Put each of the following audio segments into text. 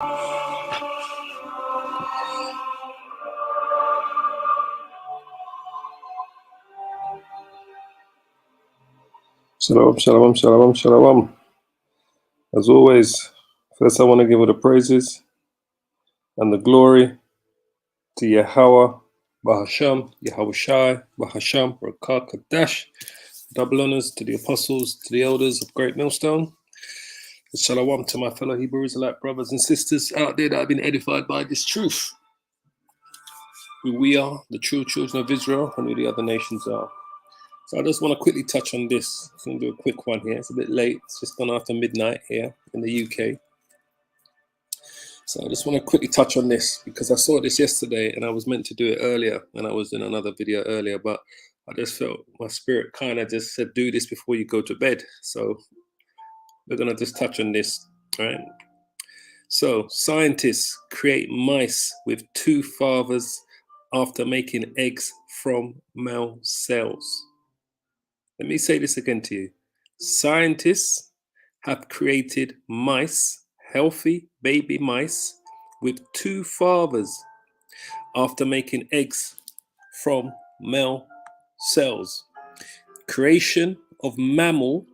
Shalom, shalom, shalom, shalom. As always, first I want to give all the praises and the glory to Yahweh, Bahasham, Yahweh Shai, Bahasham, Rakah Kadash. Double honors to the apostles, to the elders of Great Millstone. And shalom to my fellow Hebrew Israelite brothers and sisters out there that have been edified by this truth. Who we are, the true children of Israel, and who the other nations are. So I just want to quickly touch on this. I'm going to do a quick one here. It's a bit late. It's just gone after midnight here in the UK. So I just want to quickly touch on this because I saw this yesterday and I was meant to do it earlier and I was in another video earlier, but I just felt my spirit kind of just said, do this before you go to bed. So we're going to just touch on this, right? So scientists create mice with two fathers after making eggs from male cells. Let me say this again to you. Scientists have created mice, healthy baby mice, with two fathers after making eggs from male cells. Creation of mammal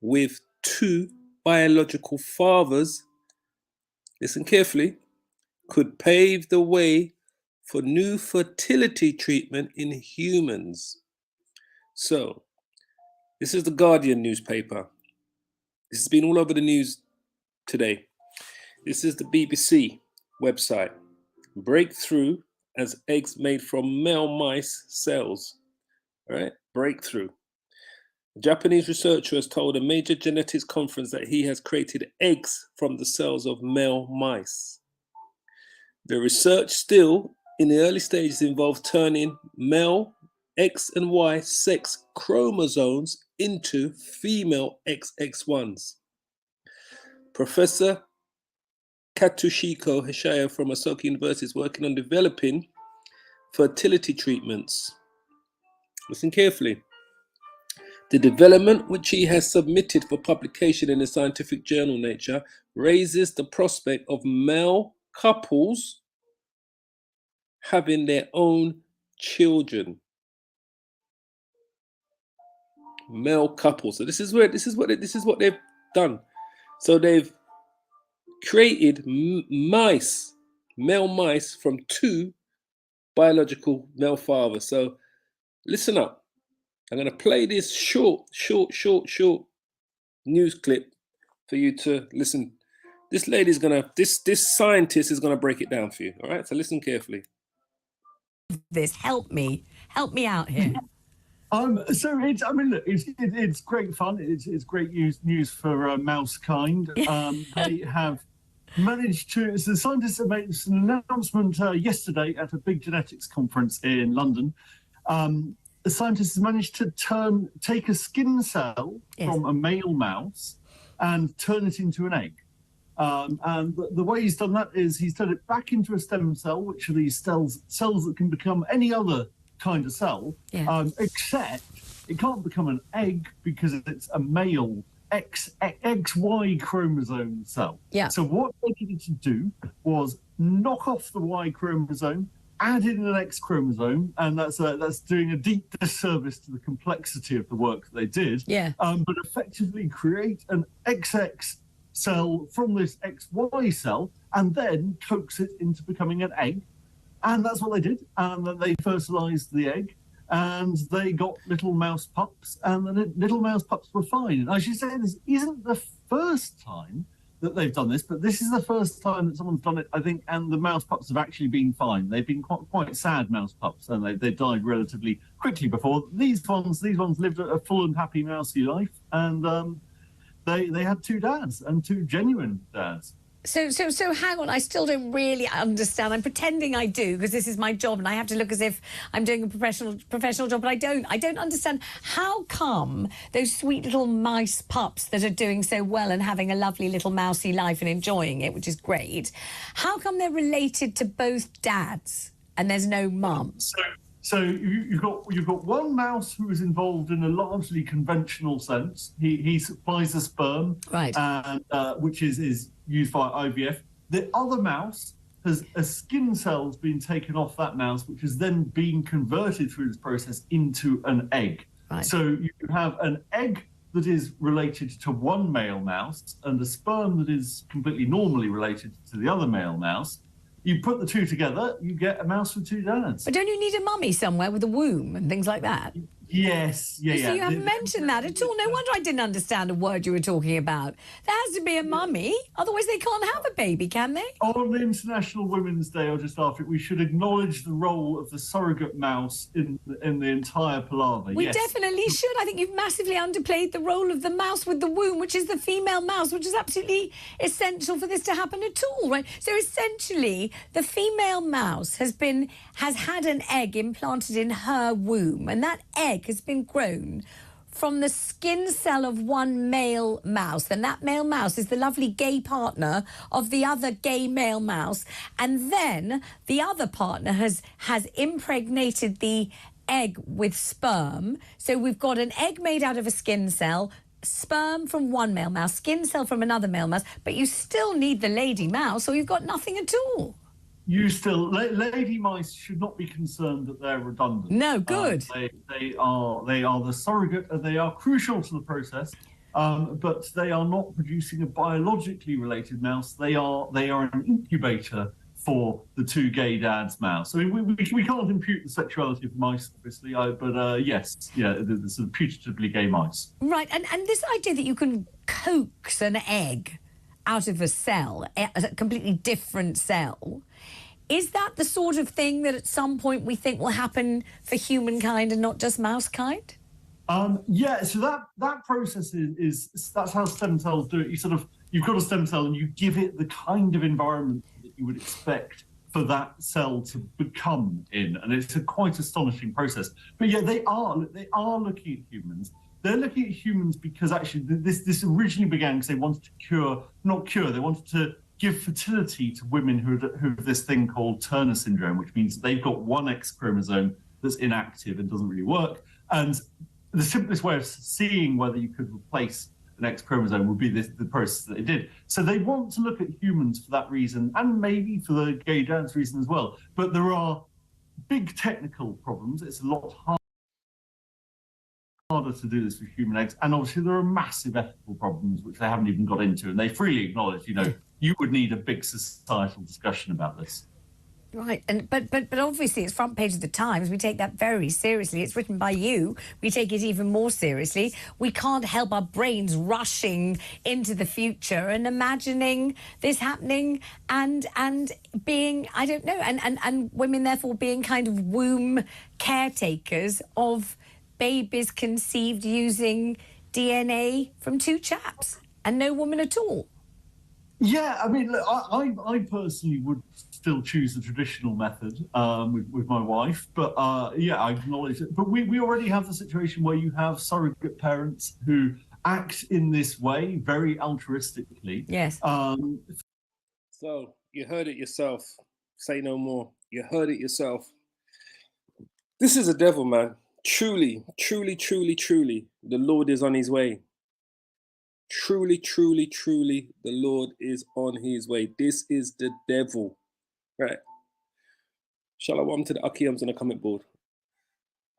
with two biological fathers, listen carefully, could pave the way for new fertility treatment in humans. So, this is the Guardian newspaper. This has been all over the news today. This is the BBC website. Breakthrough as eggs made from male mice cells. All right, breakthrough. A Japanese researcher has told a major genetics conference that he has created eggs from the cells of male mice. The research still in the early stages involves turning male X and Y sex chromosomes into female XX1s. Professor Katsuhiko Hashaya from Asoka University is working on developing fertility treatments. Listen carefully. The development, which he has submitted for publication in the scientific journal Nature, raises the prospect of male couples having their own children. Male couples. So this is what they've done. So they've created mice, male mice from two biological male fathers. So listen up. I'm going to play this short news clip for you to listen. This lady's this scientist is gonna break it down for you. All right, so listen carefully. This help me out here. So it's great fun. It's great news for mouse kind. They have managed to. So the scientists have made an announcement yesterday at a big genetics conference in London. The scientists have managed to take a skin cell from a male mouse and turn it into an egg. And the way he's done that is he's turned it back into a stem cell, which are these cells that can become any other kind of cell, except it can't become an egg because it's a male XY chromosome cell. Yeah. So what they needed to do was knock off the Y chromosome, add in an X chromosome, and that's doing a deep disservice to the complexity of the work that they did. Yeah. But effectively create an XX cell from this XY cell, and then coax it into becoming an egg. And that's what they did. And then they fertilized the egg, and they got little mouse pups, and the little mouse pups were fine. And I should say this isn't the first time that they've done this, but this is the first time that someone's done it, I think, and the mouse pups have actually been fine. They've been quite sad mouse pups, and they died relatively quickly before. These ones lived a full and happy mousy life, and they had two dads, and two genuine dads. So hang on, I still don't really understand. I'm pretending I do because this is my job and I have to look as if I'm doing a professional job, but I don't understand. How come those sweet little mice pups that are doing so well and having a lovely little mousy life and enjoying it, which is great, how come they're related to both dads and there's no mum? So you've got one mouse who is involved in a largely conventional sense. He supplies the sperm, right, and which is used by IVF. The other mouse has a skin cell's been taken off that mouse, which has then been converted through this process into an egg. Right. So you have an egg that is related to one male mouse and a sperm that is completely normally related to the other male mouse. You put the two together, you get a mouse with two dads. But don't you need a mummy somewhere with a womb and things like that? Yes, So you haven't mentioned that at all. No wonder I didn't understand a word you were talking about. There has to be a mummy, otherwise they can't have a baby, can they? On International Women's Day, or just after it, we should acknowledge the role of the surrogate mouse in the entire palaver. We yes. definitely should. I think you've massively underplayed the role of the mouse with the womb, which is the female mouse, which is absolutely essential for this to happen at all, right? So essentially, the female mouse has had an egg implanted in her womb, and that egg has been grown from the skin cell of one male mouse. Then that male mouse is the lovely gay partner of the other gay male mouse. And then the other partner has impregnated the egg with sperm. So we've got an egg made out of a skin cell, sperm from one male mouse, skin cell from another male mouse, but you still need the lady mouse, or you've got nothing at all. Lady mice should not be concerned that they're redundant. No, good. They are the surrogate, and they are crucial to the process. But they are not producing a biologically related mouse. They are an incubator for the two gay dads mouse. I mean, we can't impute the sexuality of mice, obviously, but yes, yeah, the sort of putatively gay mice. Right, and this idea that you can coax an egg out of a cell, a completely different cell, is that the sort of thing that at some point we think will happen for humankind and not just mousekind? Yeah, so that process is that's how stem cells do it. You've got a stem cell and you give it the kind of environment that you would expect for that cell to become in, and it's a quite astonishing process. But yeah, they are looking at humans. They're looking at humans because actually this originally began because they wanted to they wanted to give fertility to women who have this thing called Turner syndrome, which means they've got one X chromosome that's inactive and doesn't really work. And the simplest way of seeing whether you could replace an X chromosome would be the process that they did. So they want to look at humans for that reason, and maybe for the gay dads reason as well. But there are big technical problems. It's a lot harder to do this with human eggs, and obviously there are massive ethical problems which they haven't even got into, and they freely acknowledge, you would need a big societal discussion about this. Right, but obviously it's front page of the Times. We take that very seriously. It's written by you. We take it even more seriously. We can't help our brains rushing into the future and imagining this happening and being, I don't know, and women therefore being kind of womb caretakers of babies conceived using DNA from two chaps and no woman at all. Yeah, I mean, look, I personally would still choose the traditional method with my wife, but yeah, I acknowledge it. But we already have the situation where you have surrogate parents who act in this way very altruistically. Yes. So you heard it yourself. Say no more. You heard it yourself. This is a devil, man. Truly, truly, truly, truly, the Lord is on his way. Truly, truly, truly, the Lord is on his way. This is the devil. Right. Shalom to the Akiyams on the comment board.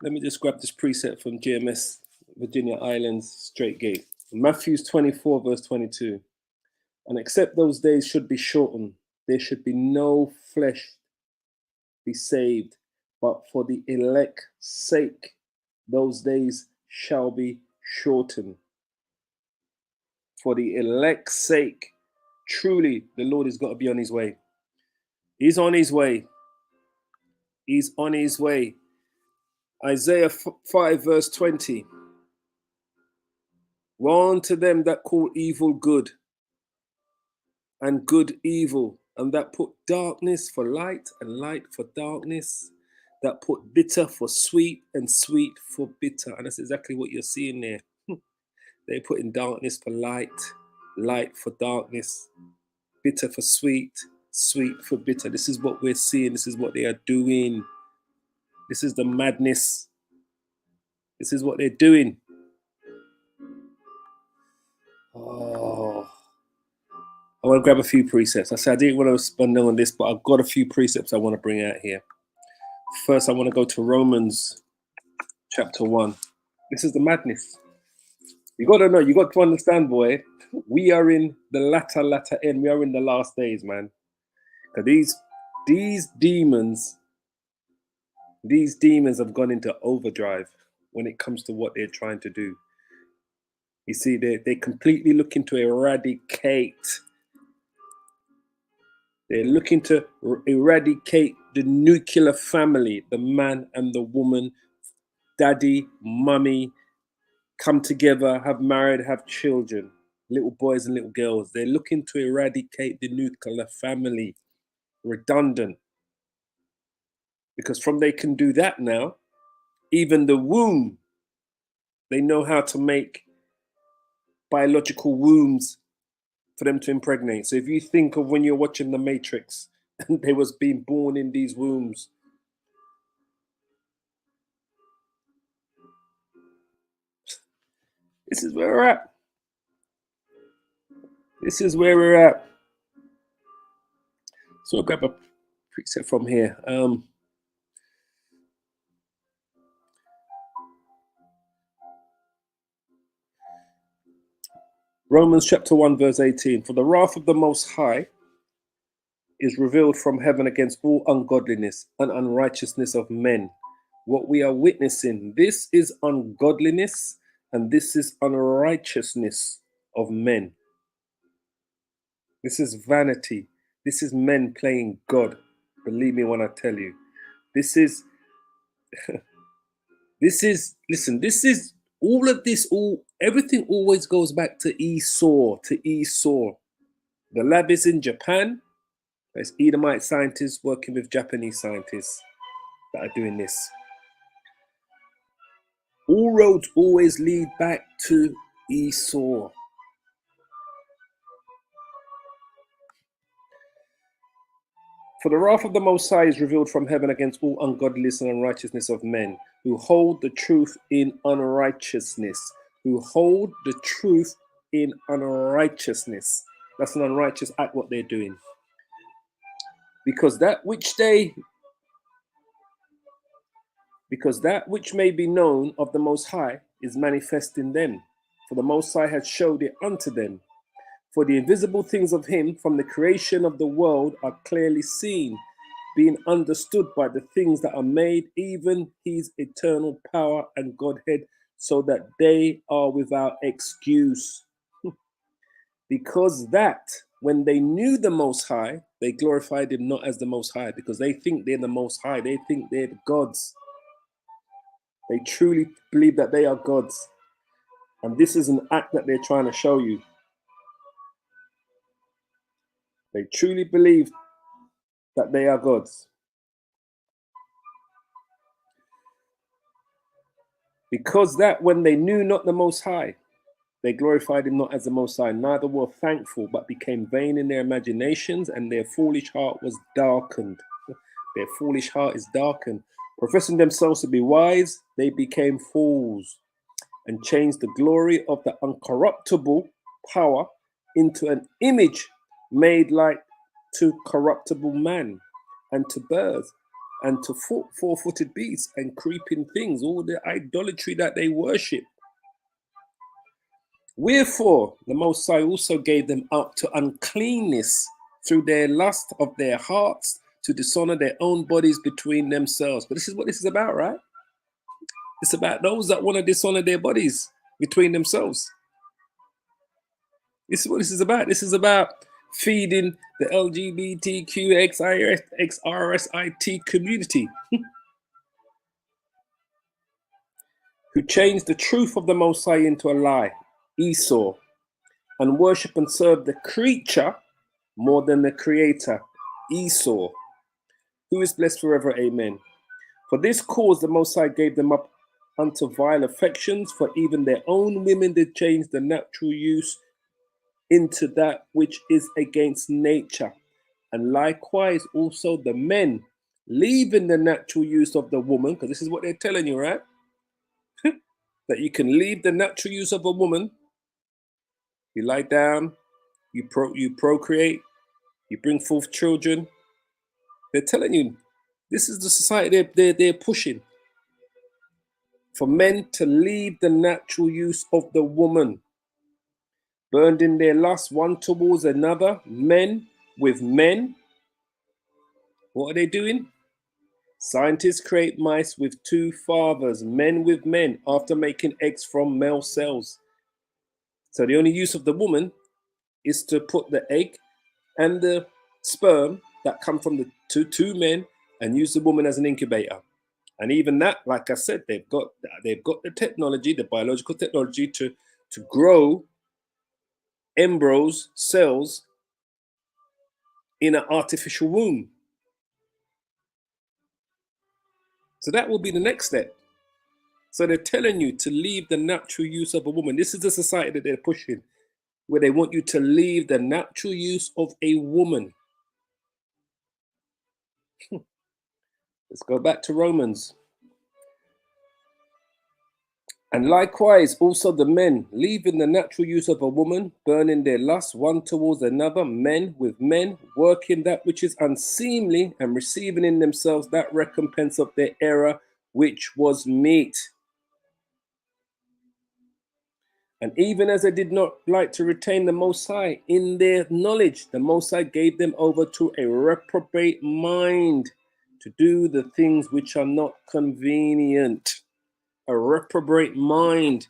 Let me just grab this preset from GMS, Virginia Islands Straight Gate. Matthew 24, verse 22. And except those days should be shortened, there should be no flesh be saved, but for the elect's sake, those days shall be shortened. For the elect's sake, truly, the Lord has got to be on his way. He's on his way. He's on his way. Isaiah 5, verse 20. Woe unto them that call evil good, and good evil, and that put darkness for light, and light for darkness, that put bitter for sweet, and sweet for bitter. And that's exactly what you're seeing there. They're putting darkness for light, light for darkness, bitter for sweet, sweet for bitter. This is what we're seeing. This is what they are doing. This is the madness. This is what they're doing. Oh, I want to grab a few precepts. I said I didn't want to spend on this, but I've got a few precepts I want to bring out here. First, I want to go to Romans chapter 1. This is the madness. You got to know, you got to understand, boy, we are in the latter end. We are in the last days, man. Because these demons have gone into overdrive when it comes to what they're trying to do. You see, they're completely looking to eradicate. They're looking to eradicate the nuclear family, the man and the woman, daddy, mummy, come together, have married, have children, little boys and little girls. They're looking to eradicate the nuclear family. Redundant. Because from they can do that now, even the womb, they know how to make biological wombs for them to impregnate. So if you think of when you're watching The Matrix and they was being born in these wombs, this is where we're at. This is where we're at. So I'll grab a preset from here. Romans chapter 1 verse 18. For the wrath of the Most High is revealed from heaven against all ungodliness and unrighteousness of men. What we are witnessing, this is ungodliness and this is unrighteousness of men. This is vanity. This is men playing God. Believe me when I tell you. This is, all of this, everything always goes back to Esau, The lab is in Japan. There's Edomite scientists working with Japanese scientists that are doing this. All roads always lead back to Esau. For the wrath of the Most High is revealed from heaven against all ungodliness and unrighteousness of men, who hold the truth in unrighteousness. That's an unrighteous act, what they're doing. Because that which may be known of the Most High is manifest in them. For the Most High has showed it unto them. For the invisible things of him from the creation of the world are clearly seen, being understood by the things that are made, even his eternal power and Godhead, so that they are without excuse. Because that when they knew the Most High, they glorified him not as the Most High, because they think they're the Most High. They think they're the gods. They truly believe that they are gods. And this is an act that they're trying to show you. They truly believe that they are gods. Because that when they knew not the Most High, they glorified him not as the Most High, neither were thankful, but became vain in their imaginations, and their foolish heart was darkened. Their foolish heart is darkened. Professing themselves to be wise, they became fools, and changed the glory of the uncorruptible power into an image made like to corruptible man, and to birds, and to four-footed beasts, and creeping things, all the idolatry that they worship. Wherefore the Most High also gave them up to uncleanness through their lust of their hearts, to dishonor their own bodies between themselves. But this is what this is about, right? It's about those that want to dishonor their bodies between themselves. This is what this is about. This is about feeding the LGBTQ XRSIT community who changed the truth of the Most High into a lie, Esau, and worship and serve the creature more than the creator, Esau, who is blessed forever. Amen. For this cause the Most High gave them up unto vile affections, for even their own women did change the natural use into that which is against nature. And likewise also the men, leaving the natural use of the woman, because this is what they're telling you, right? That you can leave the natural use of a woman. You lie down, you procreate, you bring forth children. They're telling you this is the society they're pushing. For men to leave the natural use of the woman, burned in their lust one towards another, men with men. What are they doing? Scientists create mice with two fathers, men with men, after making eggs from male cells. So the only use of the woman is to put the egg and the sperm that come from the two men and use the woman as an incubator. And even that, like I said, they've got the technology, the biological technology to grow embryos, cells in an artificial womb. So that will be the next step. So they're telling you to leave the natural use of a woman. This is the society that they're pushing, where they want you to leave the natural use of a woman. Let's go back to Romans. And likewise, also the men, leaving the natural use of a woman, burning their lust one towards another, men with men, working that which is unseemly, and receiving in themselves that recompense of their error, which was meet. And even as they did not like to retain the Most High in their knowledge, the Most High gave them over to a reprobate mind to do the things which are not convenient. A reprobate mind.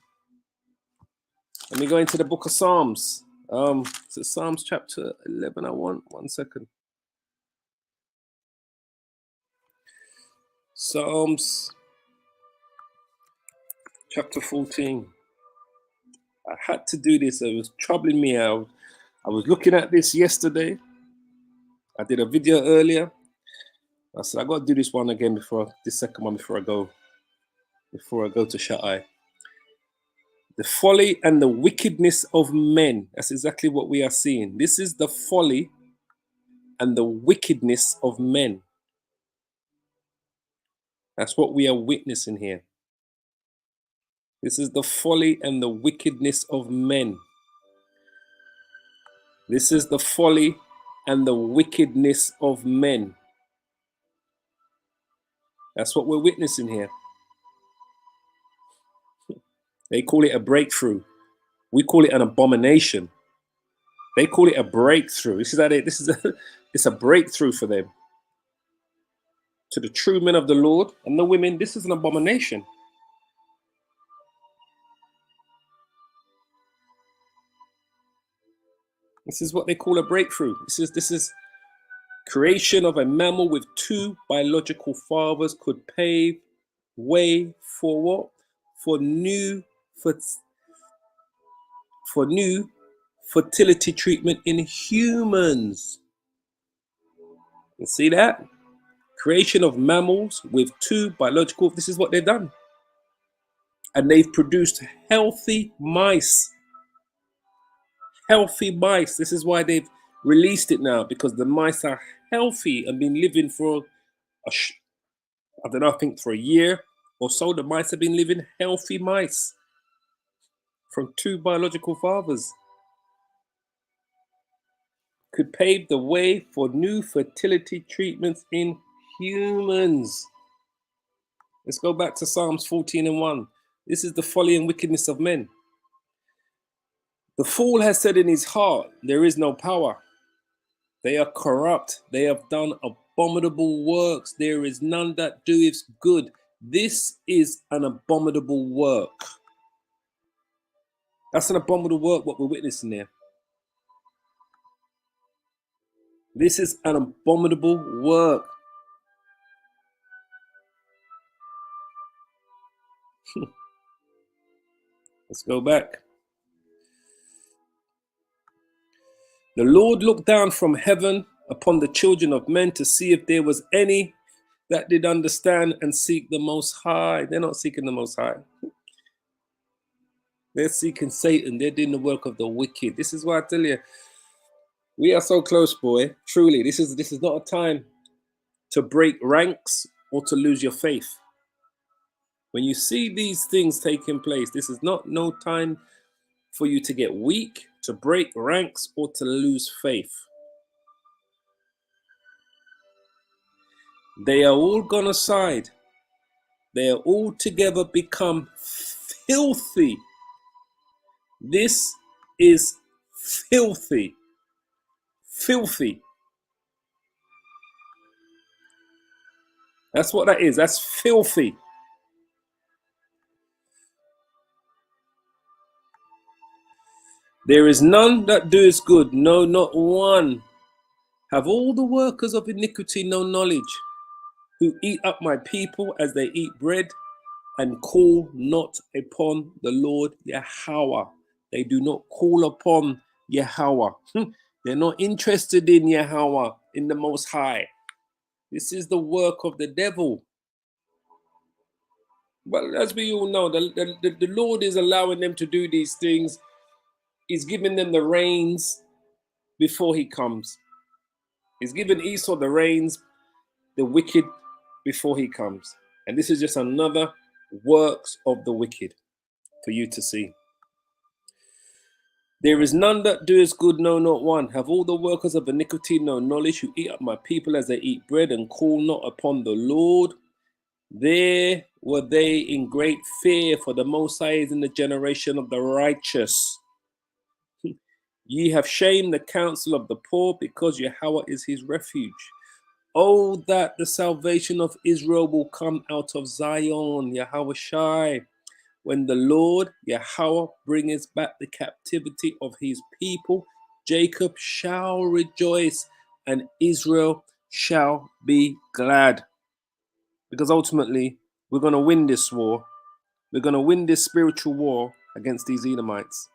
Let me go into the book of Psalms. So Psalms chapter 11. I want 1 second. Psalms chapter 14. I had to do this. It was troubling me out. I was looking at this yesterday. I did a video earlier. I said I got to do this one again this second one before I go to Shaddai. The folly and the wickedness of men. That's exactly what we are seeing. This is the folly and the wickedness of men. That's what we are witnessing here. This is the folly and the wickedness of men. This is the folly and the wickedness of men. That's what we're witnessing here. They call it a breakthrough. We call it an abomination. They call it a breakthrough. It's a breakthrough for them. To the true men of the Lord and the women, this is an abomination. This is what they call a breakthrough. This is creation of a mammal with two biological fathers could pave way for what? For new fertility treatment in humans. You see that? Creation of mammals with two biological, this is what they've done. And they've produced healthy mice. Healthy mice. This is why they've released it now, because the mice are healthy and been living for, I think for a year or so. The mice have been living healthy mice from two biological fathers. Could pave the way for new fertility treatments in humans. Let's go back to Psalms 14:1. This is the folly and wickedness of men. The fool has said in his heart, there is no power. They are corrupt. They have done abominable works. There is none that doeth good. This is an abominable work. That's an abominable work, what we're witnessing there. This is an abominable work. Let's go back. The Lord looked down from heaven upon the children of men to see if there was any that did understand and seek the Most High. They're not seeking the Most High. They're seeking Satan. They're doing the work of the wicked. This is why I tell you, we are so close, boy. Truly, this is not a time to break ranks or to lose your faith. When you see these things taking place, this is not no time for you to get weak to break ranks or to lose faith. They are all gone aside. They are all together become filthy. This is filthy. Filthy. That's what that is. That's filthy. There is none that doeth good, no, not one. Have all the workers of iniquity no knowledge, who eat up my people as they eat bread, and call not upon the Lord Yahweh. They do not call upon Yahweh. They're not interested in Yahweh, in the Most High. This is the work of the devil. But as we all know, the Lord is allowing them to do these things. He's giving them the reins before he comes. He's given Esau the reins, the wicked, before he comes. And this is just another works of the wicked for you to see. There is none that doeth good, no, not one. Have all the workers of iniquity no knowledge, who eat up my people as they eat bread, and call not upon the Lord. There were they in great fear, for the Most High is in the generation of the righteous. Ye have shamed the counsel of the poor, because Yahweh is his refuge. Oh, that the salvation of Israel will come out of Zion, Yahweh Shai, when the Lord Yahweh bringeth back the captivity of his people. Jacob shall rejoice, and Israel shall be glad. Because ultimately, we're going to win this war. We're going to win this spiritual war against these Edomites.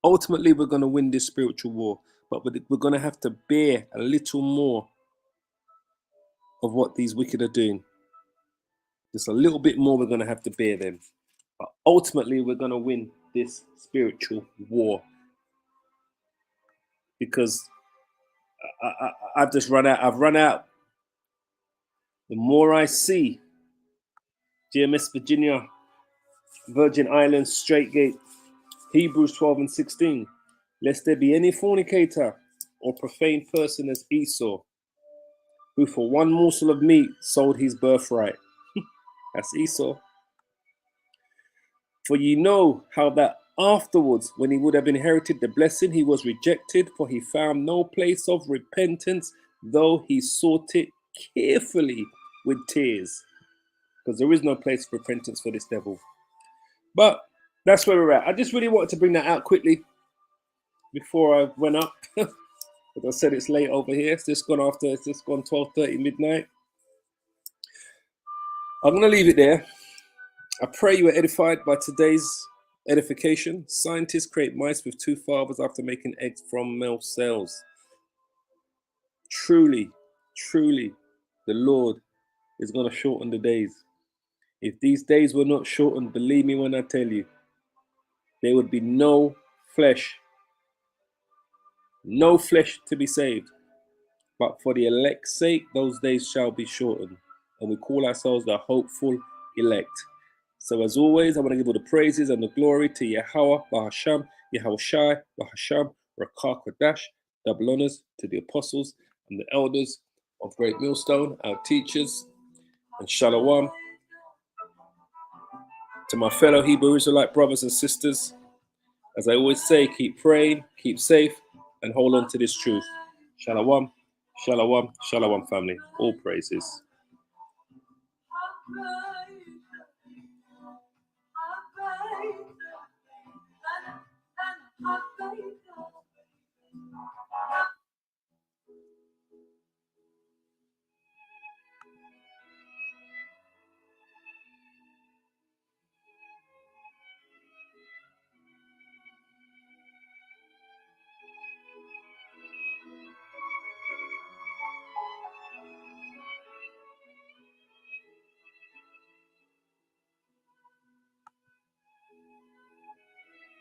Ultimately, we're going to win this spiritual war, but we're going to have to bear a little more of what these wicked are doing. Just a little bit more we're going to have to bear them. But ultimately, we're going to win this spiritual war. Because I've just run out. I've run out. The more I see GMS Virginia, Virgin Islands, Straight Gate, Hebrews 12 and 16, lest there be any fornicator or profane person as Esau, who for one morsel of meat sold his birthright. That's Esau. For ye know how that afterwards, when he would have inherited the blessing, he was rejected, for he found no place of repentance, though he sought it carefully with tears. Because there is no place of repentance for this devil. But that's where we're at. I just really wanted to bring that out quickly before I went up. As I said, it's late over here. It's just gone 12:30 midnight. I'm going to leave it there. I pray you were edified by today's edification. Scientists create mice with two fathers after making eggs from male cells. Truly, truly, the Lord is going to shorten the days. If these days were not shortened, believe me when I tell you, there would be no flesh to be saved. But for the elect's sake, those days shall be shortened. And we call ourselves the hopeful elect. So as always, I want to give all the praises and the glory to Yahweh, Bahasham, Yahweh Shai, Bahasham, Rakah Kodash, double honors to the apostles and the elders of Great Millstone, our teachers, and Shalom to my fellow Hebrew Israelite brothers and sisters. As I always say, keep praying, keep safe, and hold on to this truth. Shalom, shalom, shalom, family. All praises.